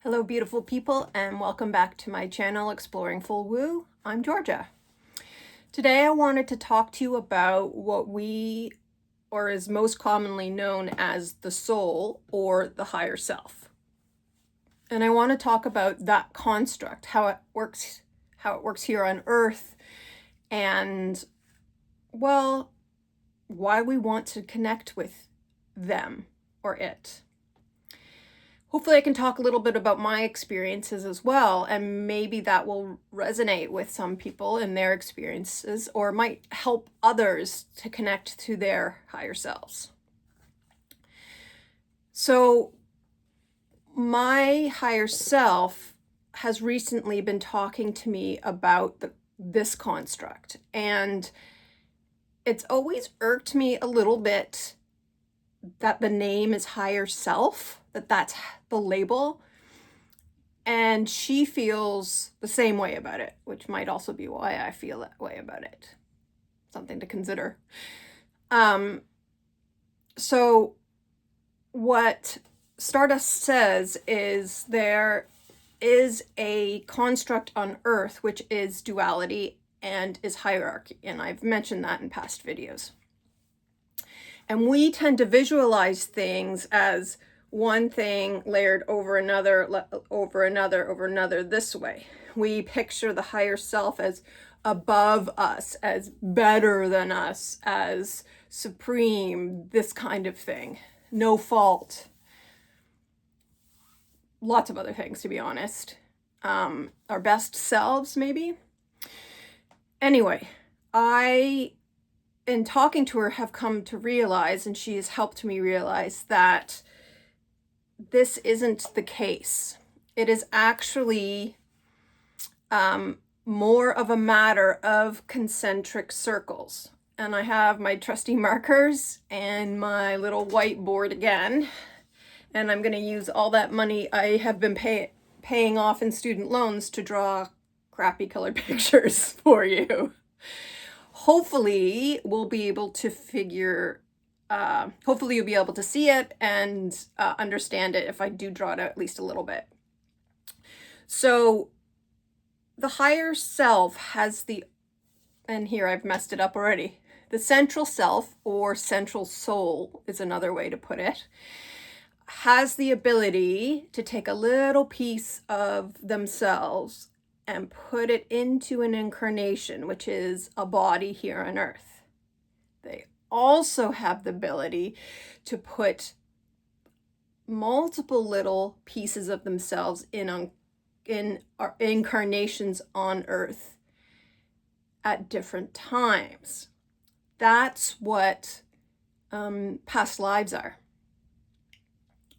Hello beautiful people, and welcome back to my channel Exploring Full Woo. I'm Georgia. Today I wanted to talk to you about what is most commonly known as the soul or the higher self. And I want to talk about that construct, how it works here on earth, and well, why we want to connect with them or it. Hopefully I can talk a little bit about my experiences as well, and maybe that will resonate with some people in their experiences, or might help others to connect to their higher selves. So my higher self has recently been talking to me about this construct, and it's always irked me a little bit that the name is higher self, that's the label, and she feels the same way about it, which might also be why I feel that way about it. Something to consider. So what Stardust says is there is a construct on Earth which is duality and is hierarchy, and I've mentioned that in past videos. And we tend to visualize things as one thing layered over another, this way. We picture the higher self as above us, as better than us, as supreme, this kind of thing. No fault. Lots of other things, to be honest. Our best selves, maybe. Anyway, in talking to her, have come to realize, and she has helped me realize, that this isn't the case. It is actually more of a matter of concentric circles. And I have my trusty markers and my little whiteboard again. And I'm going to use all that money I have been paying off in student loans to draw crappy colored pictures for you. Hopefully we'll be able to hopefully you'll be able to see it and understand it if I do draw it out at least a little bit. So the higher self has and here I've messed it up already. The central self, or central soul is another way to put it, has the ability to take a little piece of themselves and put it into an incarnation, which is a body here on Earth. They also have the ability to put multiple little pieces of themselves in incarnations on Earth at different times. That's what past lives are.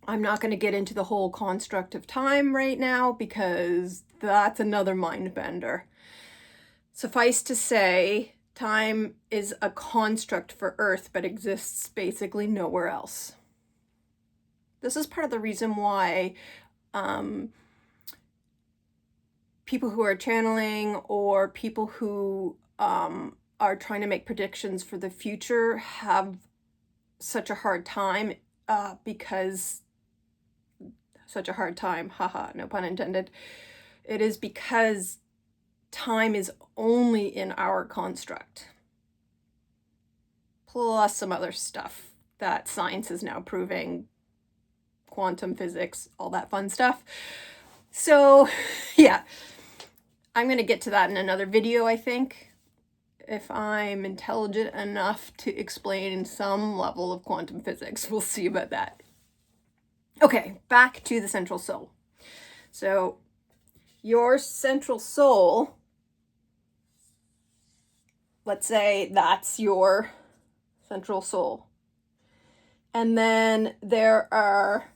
I'm not going to get into the whole construct of time right now because that's another mind bender. Suffice to say, time is a construct for Earth, but exists basically nowhere else. This is part of the reason why people who are channeling, or people who are trying to make predictions for the future, have such a hard time, haha, no pun intended. It is because time is only in our construct, plus some other stuff that science is now proving, quantum physics, all that fun stuff. So yeah, I'm going to get to that in another video, I think, if I'm intelligent enough to explain some level of quantum physics. We'll see about that. Okay, back to the central soul. So your central soul, let's say that's your central soul. And then there are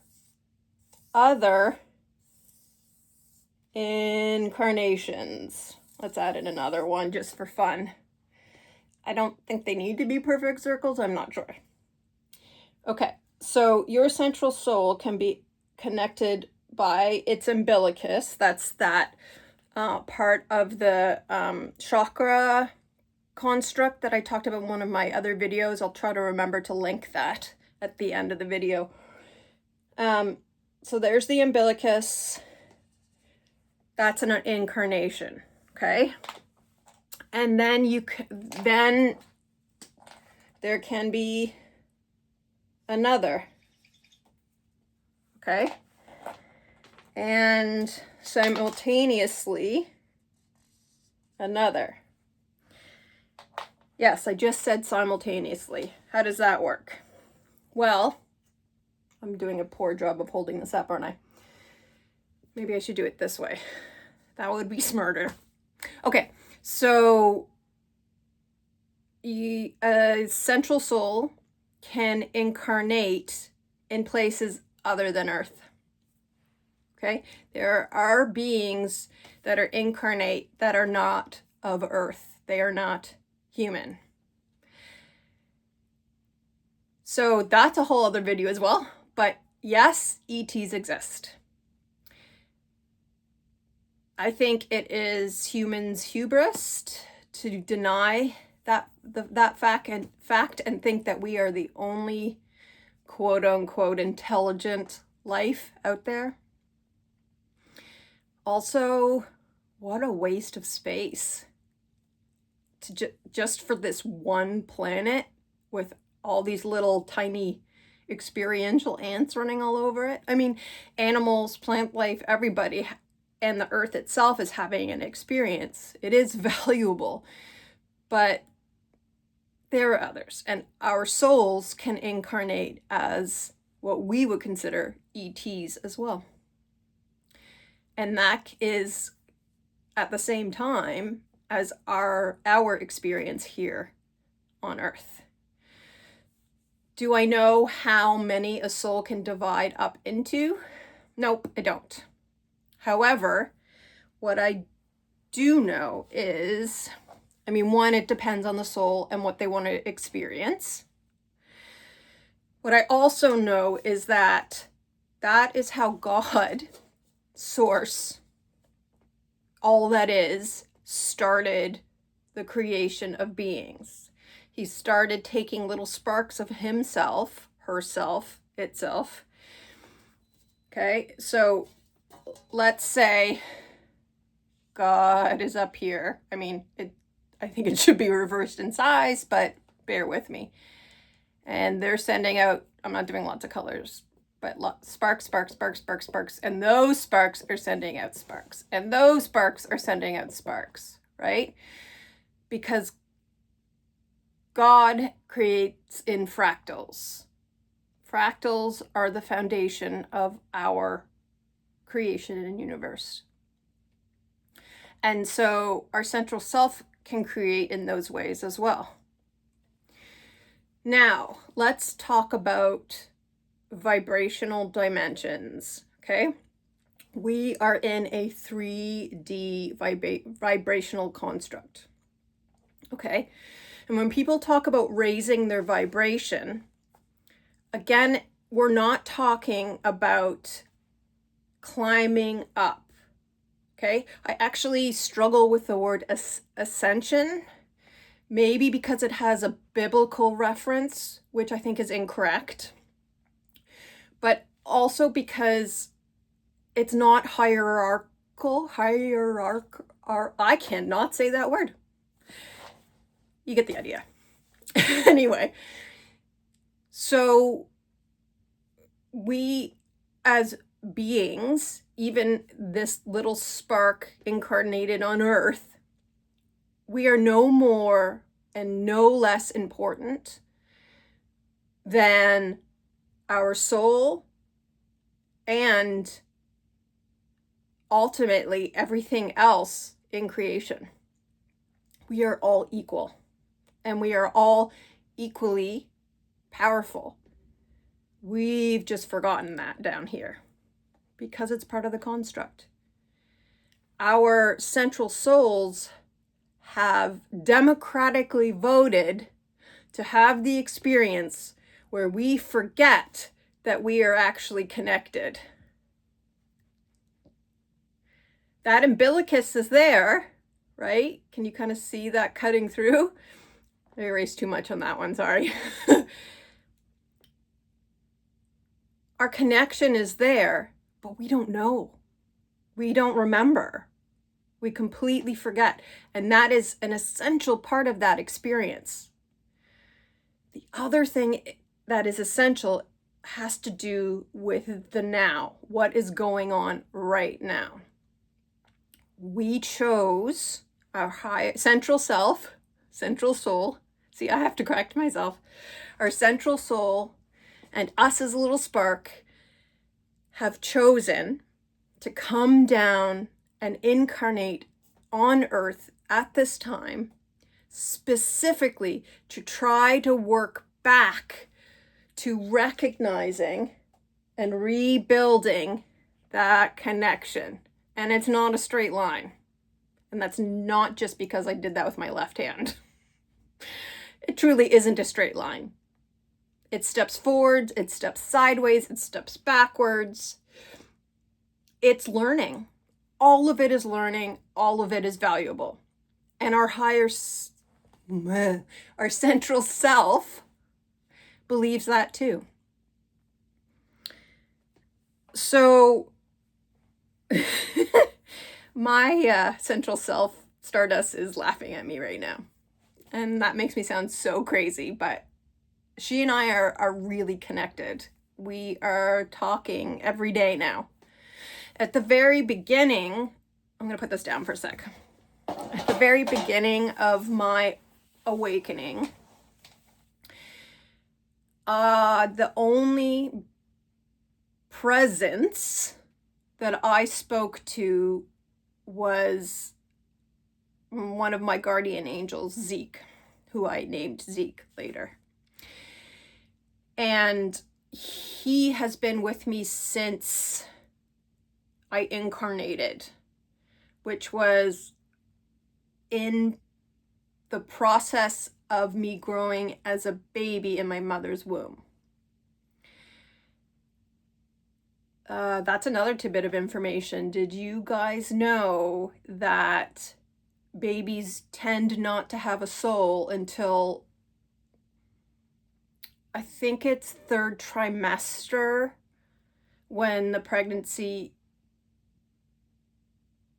other incarnations. Let's add in another one just for fun. I don't think they need to be perfect circles. I'm not sure. Okay, so your central soul can be connected by its umbilicus. That's that part of the chakra construct that I talked about in one of my other videos. I'll try to remember to link that at the end of the video. So there's the umbilicus, That's an incarnation, okay? And then then there can be another, okay? And simultaneously another. Yes, I just said simultaneously. How does that work? Well, I'm doing a poor job of holding this up, aren't I? Maybe I should do it this way. That would be smarter. Okay, so a central soul can incarnate in places other than Earth. Okay, there are beings that are incarnate that are not of Earth. They are not human. So that's a whole other video as well. But yes, ETs exist. I think it is humans' hubris to deny that fact and think that we are the only quote unquote intelligent life out there. Also, what a waste of space to just for this one planet with all these little tiny experiential ants running all over it. I mean, animals, plant life, everybody, and the earth itself is having an experience. It is valuable, but there are others, and our souls can incarnate as what we would consider ETs as well. And that is at the same time as our experience here on Earth. Do I know how many a soul can divide up into? Nope, I don't. However, what I do know is, one, it depends on the soul and what they want to experience. What I also know is that is how God, Source, all that is, started the creation of beings. He started taking little sparks of himself, herself, itself. Okay, so let's say God is up here. I think it should be reversed in size, but bear with me. And they're sending out, I'm not doing lots of colors, but sparks, sparks, sparks, sparks, sparks. And those sparks are sending out sparks. And those sparks are sending out sparks, right? Because God creates in fractals. Fractals are the foundation of our creation in the universe. And so our central self can create in those ways as well. Now, let's talk about vibrational dimensions, okay? We are in a 3D vibrational construct, okay? And when people talk about raising their vibration, again, we're not talking about climbing up, okay? I actually struggle with the word ascension, maybe because it has a biblical reference, which I think is incorrect, but also because it's not hierarchical, I cannot say that word. You get the idea. Anyway, so we as beings, even this little spark incarnated on Earth, we are no more and no less important than our soul and ultimately everything else in creation. We are all equal, and we are all equally powerful. We've just forgotten that down here because it's part of the construct. Our central souls have democratically voted to have the experience where we forget that we are actually connected. That umbilicus is there, right? Can you kind of see that cutting through? I erased too much on that one, sorry. Our connection is there, but we don't know. We don't remember. We completely forget. And that is an essential part of that experience. The other thing that is essential has to do with the now. What is going on right now? We chose our high central self, central soul. See, I have to correct myself. Our central soul and us as a little spark have chosen to come down and incarnate on Earth at this time, specifically to try to work back to recognizing and rebuilding that connection. And it's not a straight line. And that's not just because I did that with my left hand. It truly isn't a straight line. It steps forward, it steps sideways, it steps backwards. It's learning. All of it is learning. All of it is valuable. And our central self believes that too. So my central self, Stardust, is laughing at me right now. And that makes me sound so crazy, but she and I are really connected. We are talking every day now. At the very beginning, I'm going to put this down for a sec. At the very beginning of my awakening, the only presence that I spoke to was one of my guardian angels, Zeke, who I named Zeke later. And he has been with me since I incarnated, which was in the process of me growing as a baby in my mother's womb. That's another tidbit of information. Did you guys know that babies tend not to have a soul until, I think it's third trimester, when the pregnancy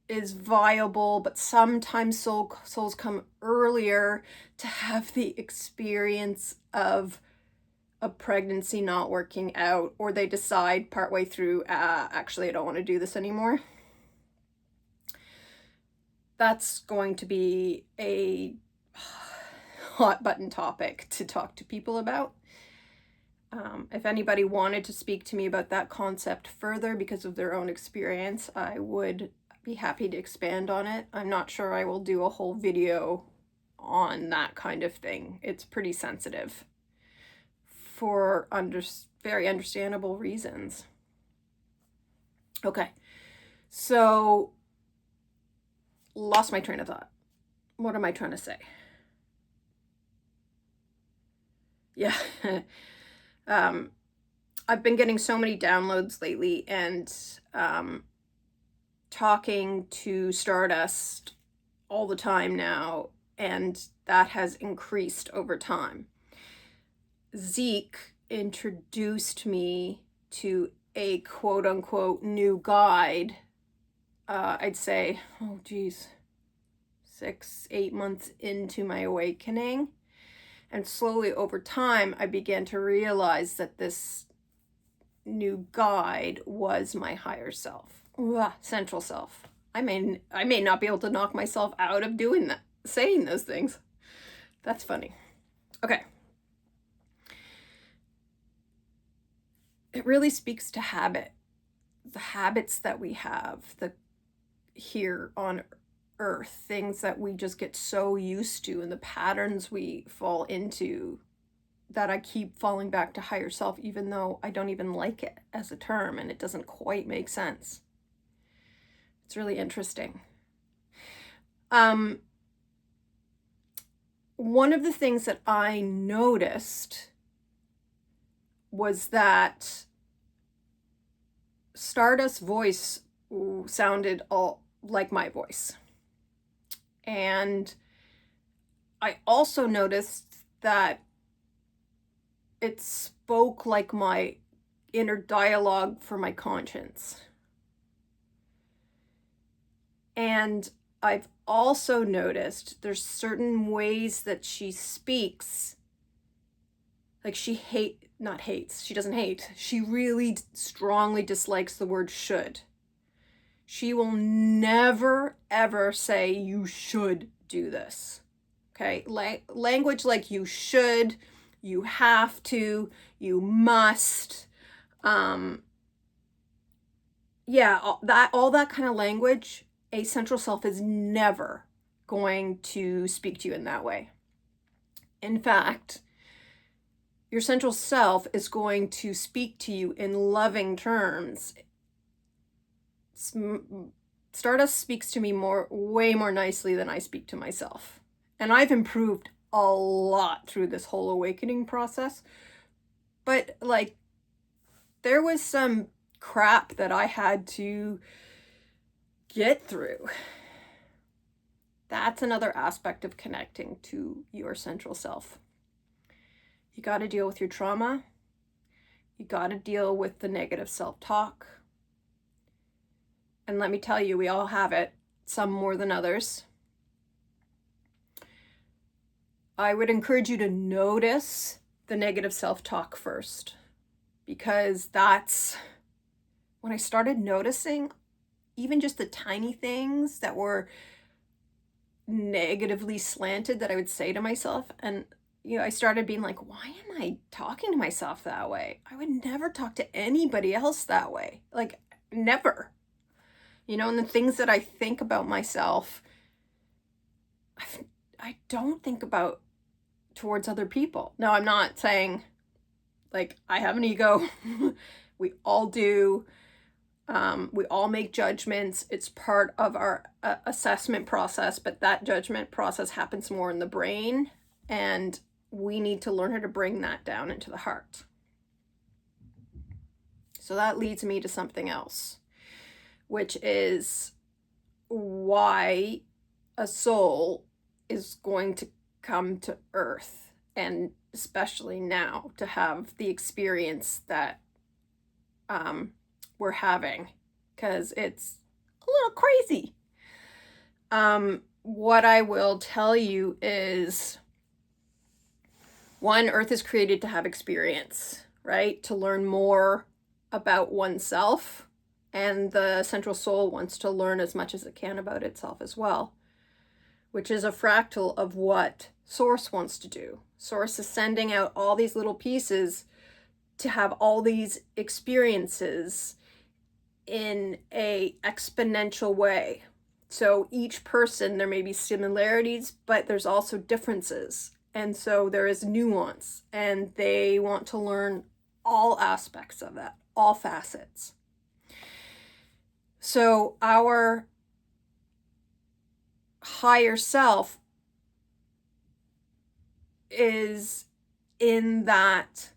is viable, but sometimes souls come earlier to have the experience of a pregnancy not working out, or they decide partway through, actually I don't want to do this anymore. That's going to be a hot button topic to talk to people about. If anybody wanted to speak to me about that concept further because of their own experience, I would be happy to expand on it. I'm not sure I will do a whole video on that kind of thing. It's pretty sensitive for very understandable reasons. Okay, so lost my train of thought. What am I trying to say? Yeah. I've been getting so many downloads lately, and talking to Stardust all the time now, and that has increased over time. Zeke introduced me to a quote-unquote new guide, I'd say, 6-8 months into my awakening. And slowly over time, I began to realize that this new guide was my higher self, central self. I may not be able to knock myself out of doing that, saying those things. That's funny. Okay. It really speaks to habit, the habits that we have, here on Earth, things that we just get so used to, and the patterns we fall into, that I keep falling back to higher self, even though I don't even like it as a term and it doesn't quite make sense. It's really interesting. One of the things that I noticed was that Stardust's voice sounded all like my voice. And I also noticed that it spoke like my inner dialogue for my conscience. And I've also noticed there's certain ways that she speaks, like she doesn't hate. She really strongly dislikes the word should. She will never, ever say, you should do this. Okay? Language like you should, you have to, you must. Yeah, all that kind of language, a central self is never going to speak to you in that way. In fact, your central self is going to speak to you in loving terms. Stardust speaks to me way more nicely than I speak to myself. And I've improved a lot through this whole awakening process. But like, there was some crap that I had to get through. That's another aspect of connecting to your central self. You got to deal with your trauma. You got to deal with the negative self-talk. And let me tell you, we all have it, some more than others. I would encourage you to notice the negative self-talk first, because that's when I started noticing even just the tiny things that were negatively slanted that I would say to myself. And, I started being like, why am I talking to myself that way? I would never talk to anybody else that way. Like, never. And the things that I think about myself, I don't think about towards other people. Now, I'm not saying, like, I have an ego. We all do. We all make judgments. It's part of our assessment process, but that judgment process happens more in the brain, and we need to learn how to bring that down into the heart. So that leads me to something else, which is why a soul is going to come to Earth, and especially now to have the experience that we're having, because it's a little crazy. What I will tell you is, one, Earth is created to have experience, right? To learn more about oneself, and the central soul wants to learn as much as it can about itself as well, which is a fractal of what Source wants to do. Source is sending out all these little pieces to have all these experiences in a exponential way. So each person, there may be similarities, but there's also differences. And so there is nuance, and they want to learn all aspects of that, all facets. So our higher self is in that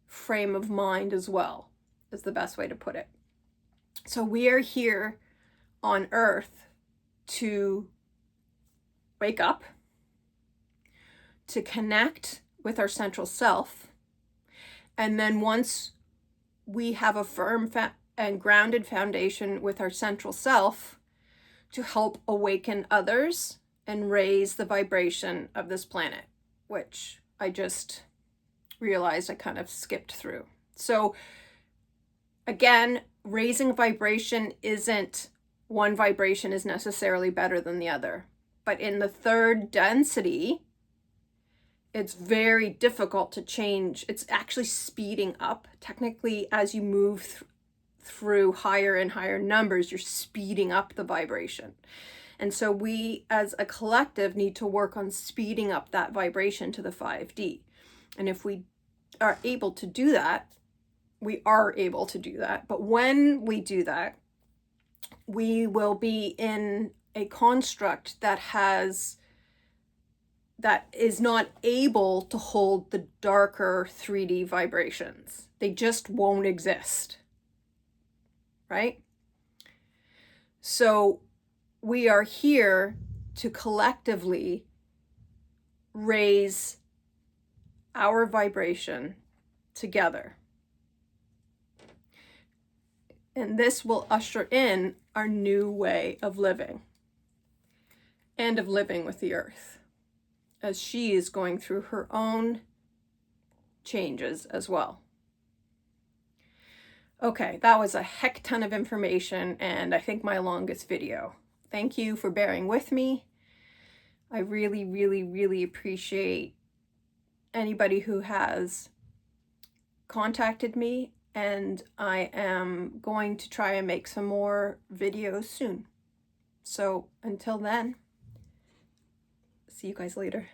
frame of mind as well, is the best way to put it. So we are here on Earth to wake up, to connect with our central self, and then once we have a firm and grounded foundation with our central self, to help awaken others and raise the vibration of this planet, which I just realized I kind of skipped through. So again, raising vibration isn't one vibration is necessarily better than the other. But in the third density, it's very difficult to change. It's actually speeding up. Technically, as you move through higher and higher numbers, you're speeding up the vibration. And so we, as a collective, need to work on speeding up that vibration to the 5D. And if we are able to do that, we are able to do that. But when we do that, we will be in a construct that is not able to hold the darker 3D vibrations. They just won't exist, right? So we are here to collectively raise our vibration together. And this will usher in our new way of living and of living with the earth, as she is going through her own changes as well. Okay, that was a heck ton of information, and I think my longest video. Thank you for bearing with me. I really, really, really appreciate anybody who has contacted me, and I am going to try and make some more videos soon. So until then, see you guys later.